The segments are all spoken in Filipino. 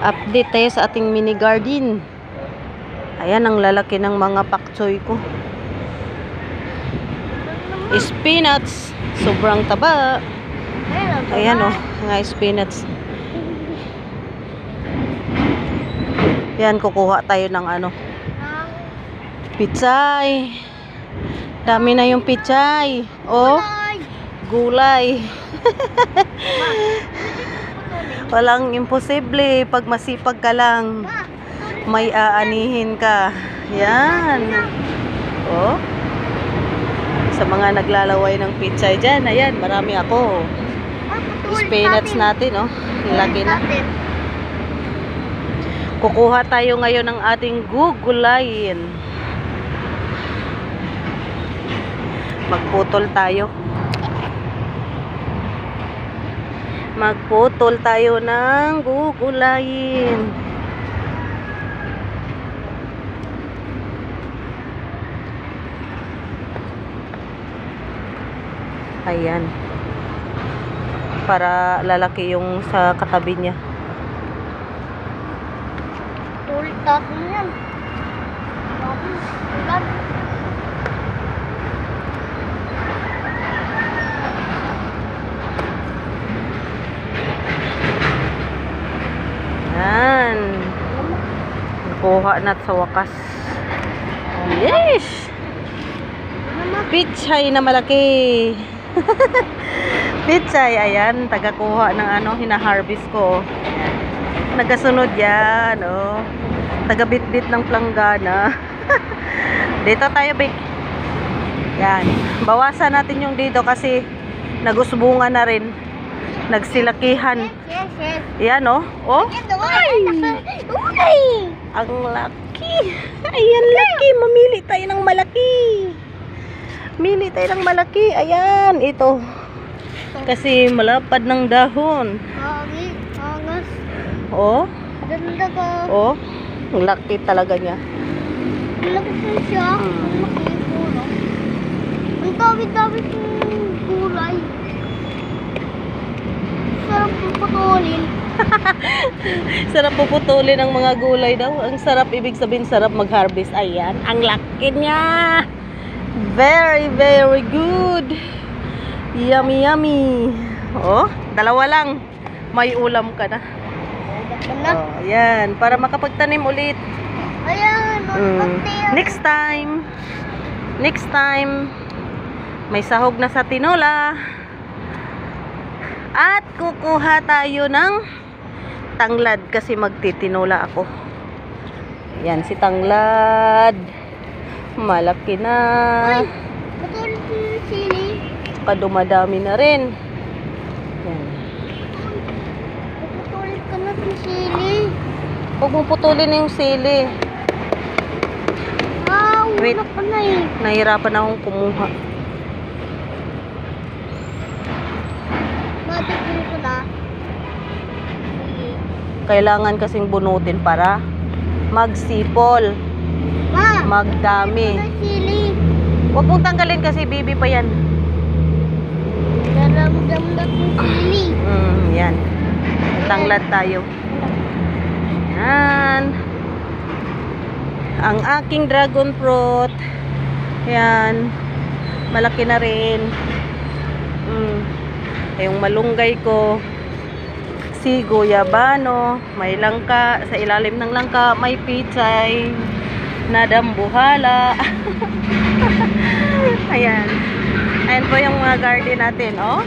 Update tayo sa ating mini garden. Ayan ang lalaki ng mga pak choy ko. Spinach, sobrang taba. Ayan oh, mga spinach. Yan, kukuha tayo ng ano, pichay. Dami na yung pichay. Oh, gulay. Walang imposible pag masipag ka lang. May aanihin ka. Yan. Oh. Sa mga naglalaway ng pichay dyan, ayan, marami ako. Spinach natin, oh. Laki na. Kukuha tayo ngayon ng ating gugulayin. Magputol tayo. Magputol tayo ng gugulayin. Ayan. Para lalaki yung sa katabi niya. Tultap mo yan. Yan. Kuha na sa wakas. Yes! Pichay na malaki. Pichay, ayan. Tagakuha ng ano, hinaharvest ko. Ayan. Nagasunod yan, oh. Tagabitbit ng planggana. Dito tayo, Bik. Yan. Bawasan natin yung dito kasi nagusbungan na rin. Nagsilakihan. Yes. Yan, oh. Oh. Uy! Ang laki. Ayan, laki. Mamili tayo ng malaki. Mili tayo ng malaki. Ayan, ito. Kasi malapad ng dahon. Angas. Oh. Ganda ka. Oh. Ang laki talaga niya. Malaki siya. Ang laki ko, no? Ang dami-dami ng gulay. Sarap puputulin. Sarap puputulin ang mga gulay daw. Ang sarap, ibig sabihin sarap mag-harvest. Ayan, ang laki niya. Very, very good. Yummy, yummy. Oh, dalawa lang. May ulam ka na. Oh, ayan, para makapagtanim ulit. Ayan, Next time. Next time. May sahog na sa tinola. At kukuha tayo ng tanglad kasi magtitinola ako. Yan si tanglad. Malaki na. Ay, putulin ko yung sili. Saka dumadami na rin. Yan. Putulin ko na yung sili. Huwag mong putulin yung sili. Wait. Wala pa na eh. Nahirapan akong kumuha. Bakit ko na? Kailangan kasing bunutin para magsipol. Ma! Magdami. Ano sili? Huwag mong tanggalin kasi baby pa yan. Naramdam na yung sili. Yan. Tanglad tayo. Yan. Ang aking dragon fruit. Yan. Malaki na rin. Yung malunggay ko. Si guyabano. May langka. Sa ilalim ng langka may pichay. Na dambuhala. Ayan. Ayan po yung mga garden natin, oh.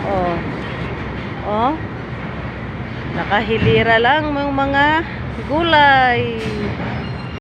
Oh. Oh. Nakahilira lang yung mga gulay.